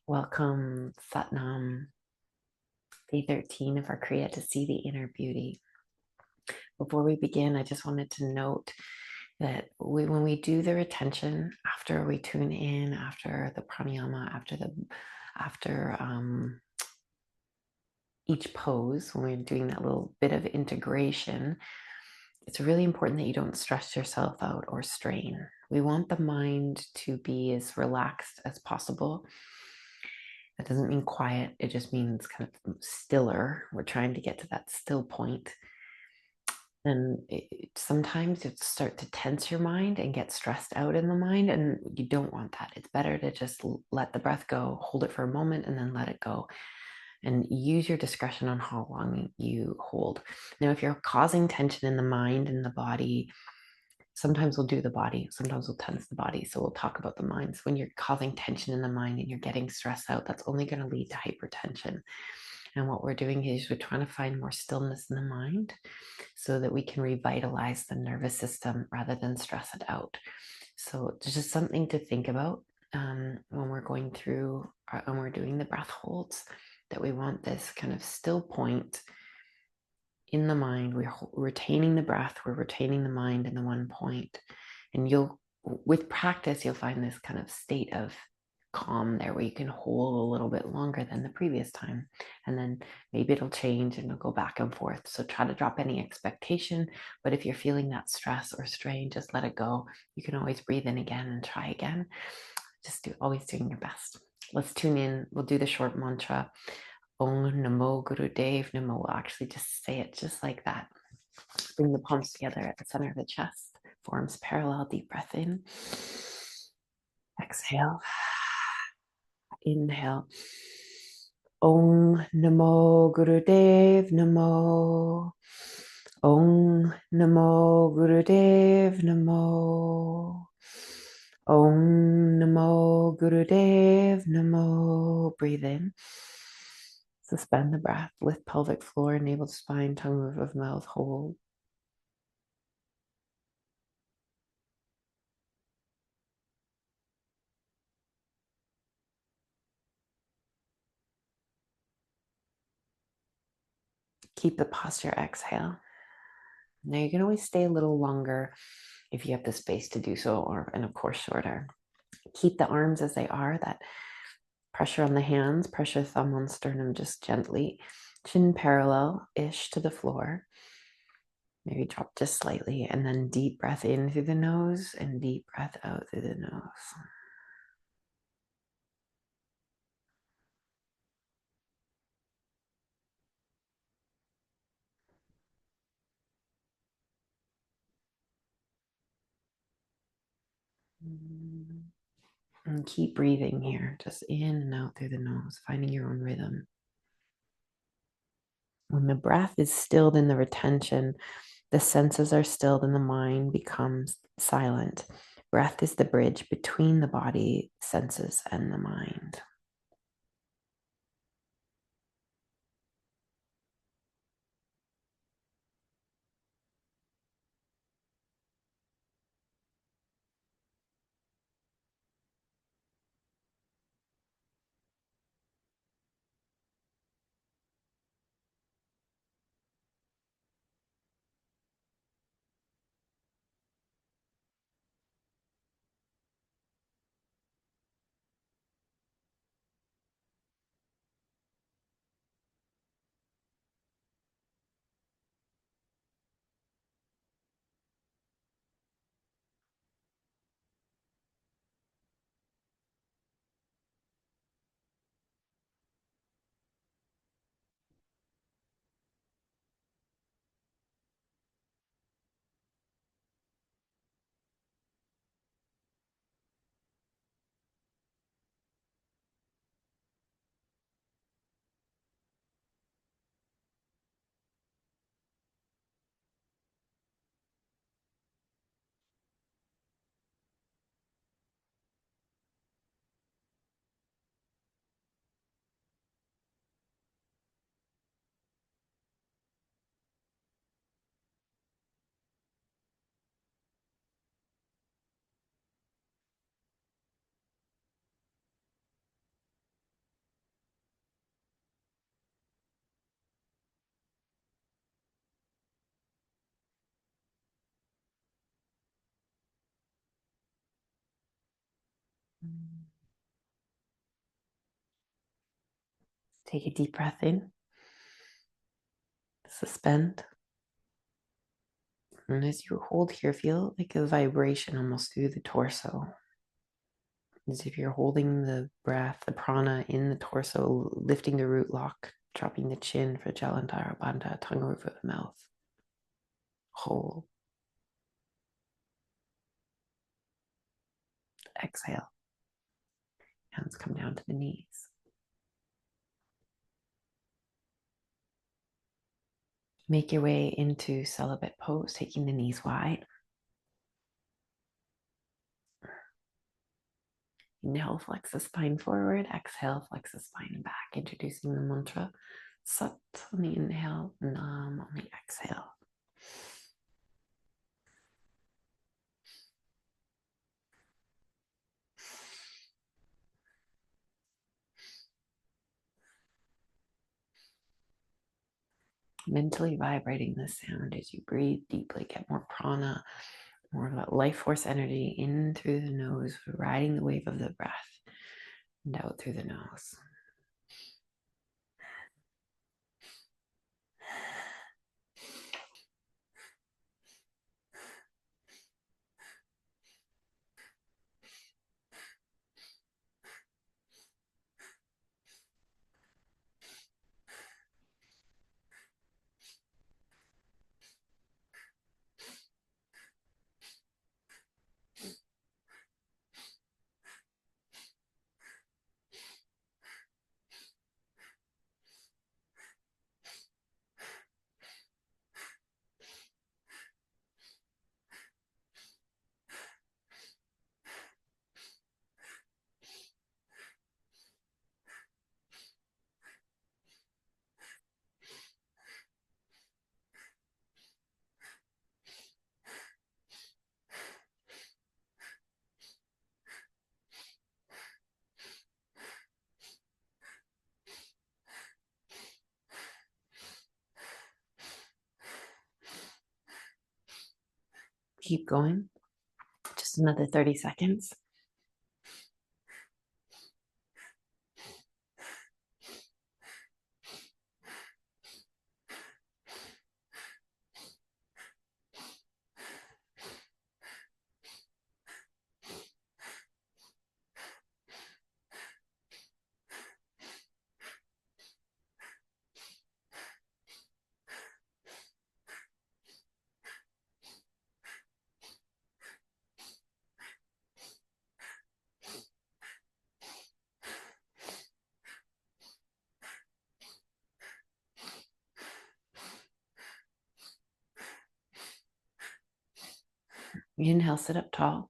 Welcome, Satnam, day 13 of our Kriya to see the inner beauty. Before we begin, I just wanted to note that when we do the retention, after we tune in, after the pranayama, after each pose, when we're doing that little bit of integration, it's really important that you don't stress yourself out or strain. We want the mind to be as relaxed as possible. That doesn't mean quiet. It just means kind of stiller. We're trying to get to that still point. And sometimes you start to tense your mind and get stressed out in the mind, and you don't want that. It's better to just let the breath go, hold it for a moment, and then let it go. And use your discretion on how long you hold. Now, if you're causing tension in the mind and the body, sometimes we'll do the body, sometimes we'll tense the body. So we'll talk about the mind. So when you're causing tension in the mind and you're getting stressed out, that's only going to lead to hypertension. And what we're doing is we're trying to find more stillness in the mind so that we can revitalize the nervous system rather than stress it out. So it's just something to think about when we're going through, when we're doing the breath holds, that we want this kind of still point in the mind. We're retaining the breath, we're retaining the mind in the one point. And with practice, you'll find this kind of state of calm there where you can hold a little bit longer than the previous time. And then maybe it'll change and it'll go back and forth. So try to drop any expectation. But if you're feeling that stress or strain, just let it go. You can always breathe in again and try again. Just always doing your best. Let's tune in. We'll do the short mantra. Om Namo Guru Dev Namo. We'll actually just say it just like that. Bring the palms together at the center of the chest. Forms parallel. Deep breath in. Exhale. Inhale. Om Namo Guru Dev Namo. Om Namo Guru Dev Namo. Om Namo Guru Dev Namo. Breathe in. Suspend the breath. Lift pelvic floor, navel to spine, tongue roof of mouth, hold. Keep the posture, exhale. Now you can always stay a little longer if you have the space to do so, and of course shorter. Keep the arms as they are, that pressure on the hands, pressure thumb on sternum just gently, chin parallel-ish to the floor. Maybe drop just slightly, and then deep breath in through the nose and deep breath out through the nose. And keep breathing here, just in and out through the nose, finding your own rhythm. When the breath is stilled in the retention, the senses are stilled and the mind becomes silent. Breath is the bridge between the body, senses, and the mind. Take a deep breath in, suspend. And as you hold here, feel like a vibration almost through the torso. As if you're holding the breath, the prana in the torso, lifting the root lock, dropping the chin for Jalandhara Bandha, tongue over the mouth. Hold. Exhale. Hands come down to the knees. Make your way into celibate pose, taking the knees wide. Inhale, flex the spine forward. Exhale, flex the spine back. Introducing the mantra Sat on the inhale, Nam on the exhale. Mentally vibrating this sound as you breathe deeply, get more prana, more of that life force energy in through the nose, riding the wave of the breath, and out through the nose. Keep going. Just another 30 seconds. Inhale, sit up tall.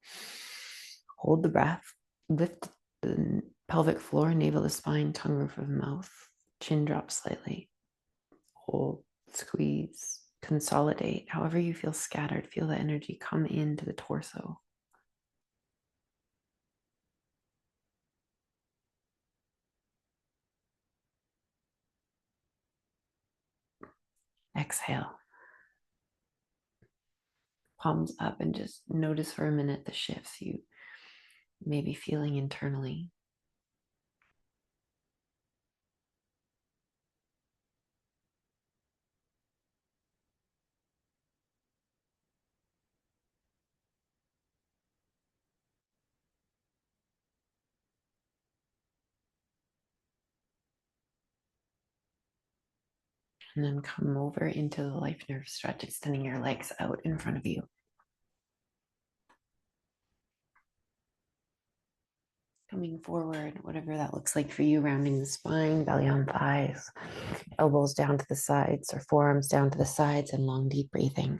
Hold the breath. Lift the pelvic floor, navel to spine, tongue roof of the mouth. Chin drop slightly. Hold, squeeze, consolidate. However you feel scattered, feel the energy come into the torso. Exhale. Palms up and just notice for a minute the shifts you may be feeling internally. And then come over into the life nerve stretch, extending your legs out in front of you. Coming forward, whatever that looks like for you, rounding the spine, belly on thighs, elbows down to the sides or forearms down to the sides, and long, deep breathing.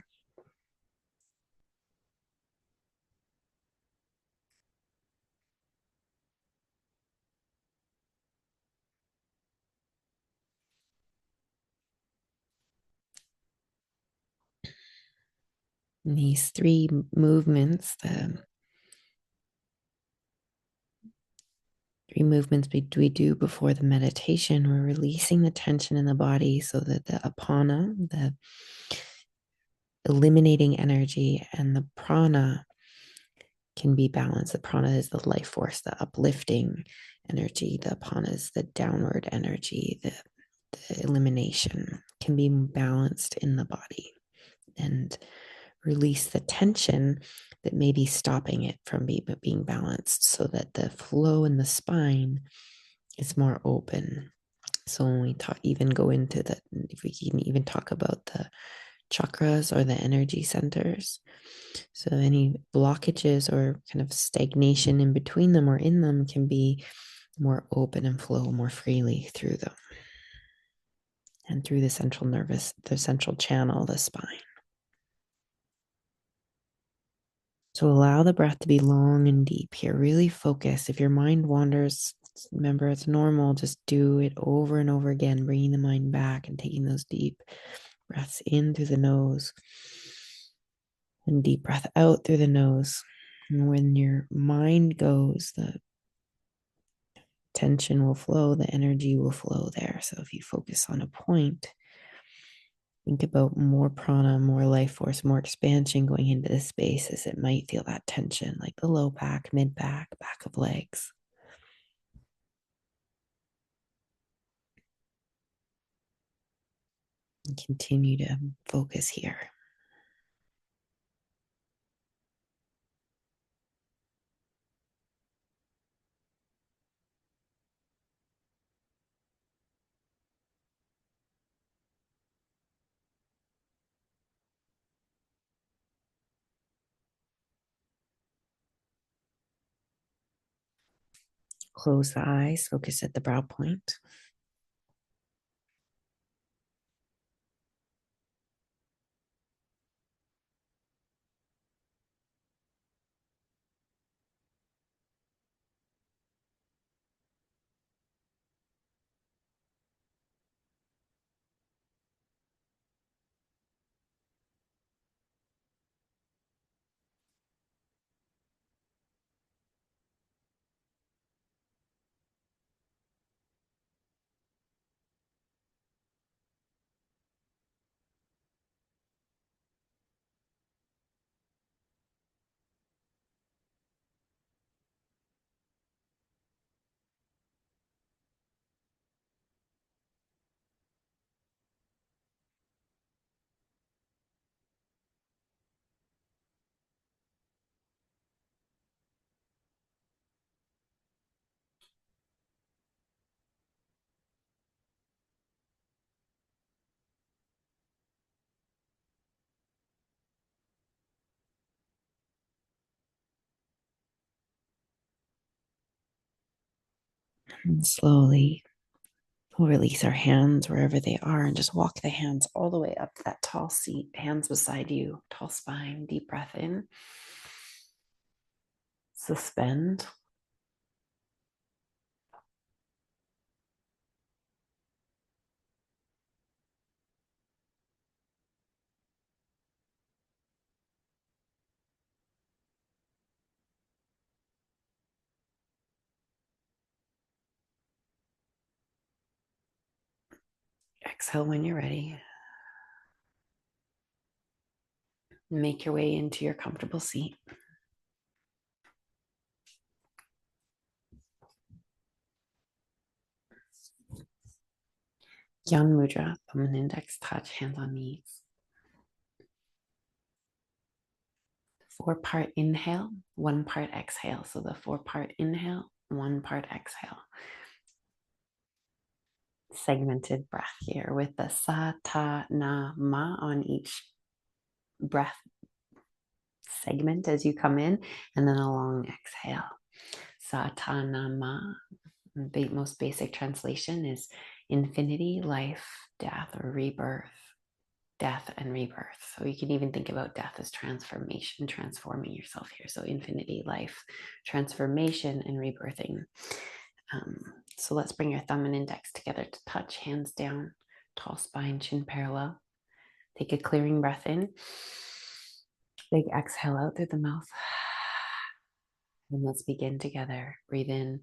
And these three movements, the three movements we do before the meditation, we're releasing the tension in the body so that the apana, the eliminating energy, and the prana, can be balanced. The prana is the life force, the uplifting energy. The apana is the downward energy, the elimination, can be balanced in the body and release the tension that may be stopping it from being balanced, so that the flow in the spine is more open. So when we talk, even go into the, if we can even talk about the chakras or the energy centers. So any blockages or kind of stagnation in between them or in them can be more open and flow more freely through them and through the central channel, the spine. So allow the breath to be long and deep here. Really focus. If your mind wanders, remember it's normal. Just do it over and over again, bringing the mind back and taking those deep breaths in through the nose and deep breath out through the nose. And when your mind goes, the tension will flow, the energy will flow there. So if you focus on a point, think about more prana, more life force, more expansion going into the spaces. It might feel that tension, like the low back, mid back, back of legs. And continue to focus here. Close the eyes, focus at the brow point. And slowly we'll release our hands wherever they are and just walk the hands all the way up to that tall seat, hands beside you, tall spine, deep breath in. Suspend. Exhale when you're ready. Make your way into your comfortable seat. Yan Mudra, thumb and index touch, hands on knees. 4-part inhale, 1-part exhale. So the 4-part inhale, 1-part exhale. Segmented breath here with the sa, ta, na, ma on each breath segment as you come in, and then a long exhale. Sa, ta, na, ma. The most basic translation is infinity, life, death, or rebirth. Death and rebirth. So you can even think about death as transformation, transforming yourself here. So infinity, life, transformation, and rebirthing. So let's bring your thumb and index together to touch, hands down, tall spine, chin parallel. Take a clearing breath in. Big exhale out through the mouth. And let's begin together. Breathe in.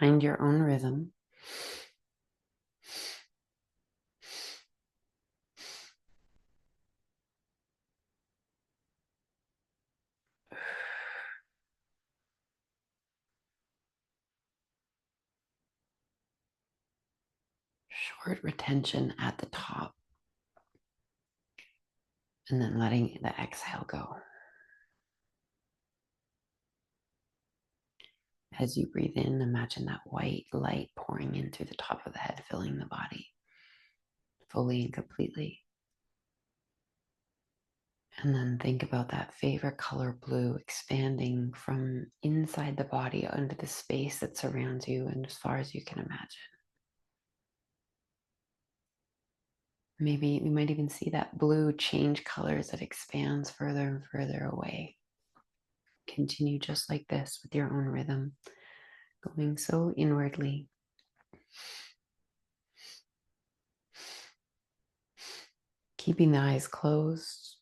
Find your own rhythm. Short retention at the top. And then letting the exhale go. As you breathe in, imagine that white light pouring in through the top of the head, filling the body fully and completely. And then think about that favorite color blue expanding from inside the body onto the space that surrounds you and as far as you can imagine. Maybe you might even see that blue change colors that expands further and further away. Continue just like this with your own rhythm, going so inwardly. Keeping the eyes closed.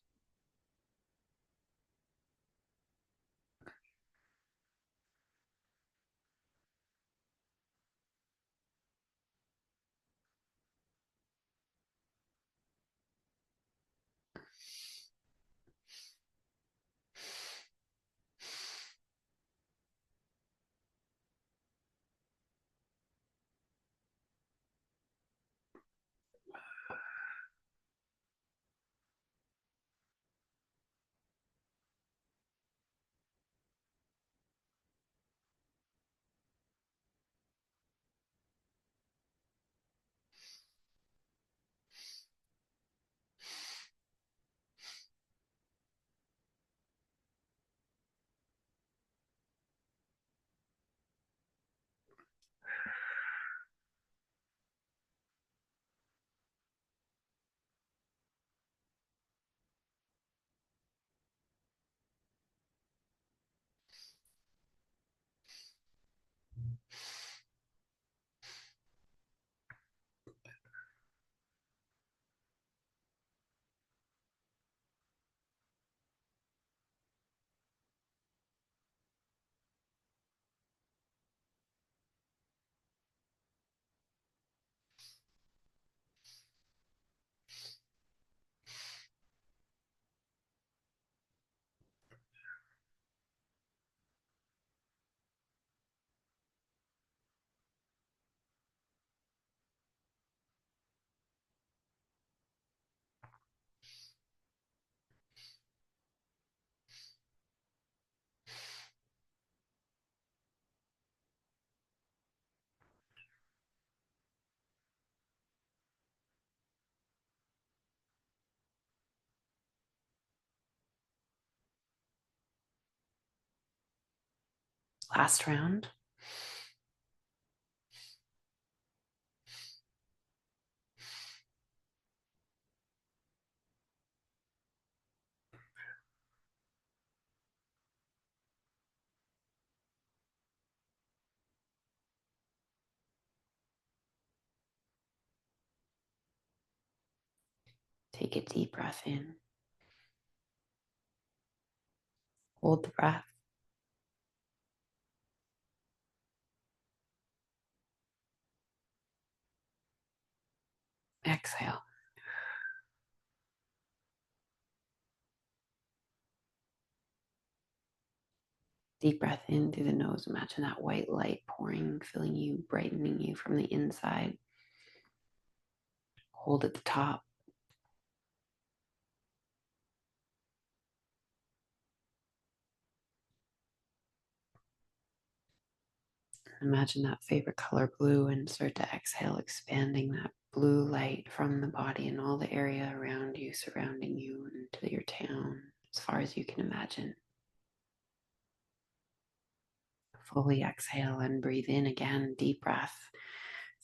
Last round. Take a deep breath in. Hold the breath. Exhale. Deep breath in through the nose. Imagine that white light pouring, filling you, brightening you from the inside. Hold at the top. Imagine that favorite color blue and start to exhale, expanding that blue light from the body and all the area around you, surrounding you, into your town, as far as you can imagine. Fully exhale and breathe in again, deep breath,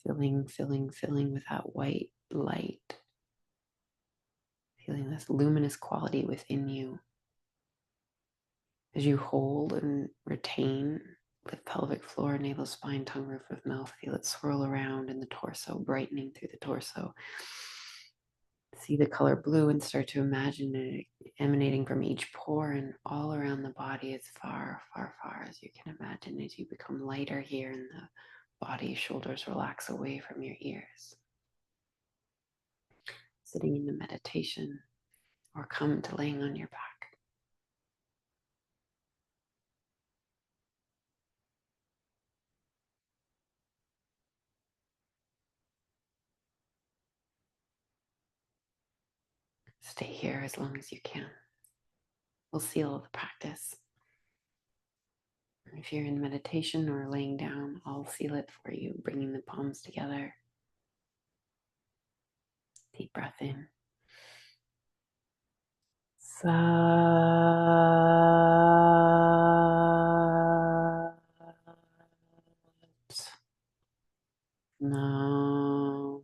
filling with that white light, feeling this luminous quality within you. As you hold and retain the pelvic floor, navel, spine, tongue, roof of mouth, feel it swirl around in the torso, brightening through the torso. See the color blue and start to imagine it emanating from each pore and all around the body as far, far, far as you can imagine as you become lighter here in the body, shoulders relax away from your ears. Sitting in the meditation, or come to laying on your back. Stay here as long as you can. We'll seal the practice. If you're in meditation or laying down, I'll seal it for you, bringing the palms together. Deep breath in. Sat Nam.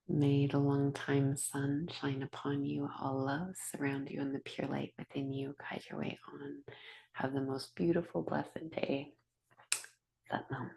May the long time sun shine upon you, all love surround you, and the pure light within you guide your way on. Have the most beautiful, blessed day. Sat Nam.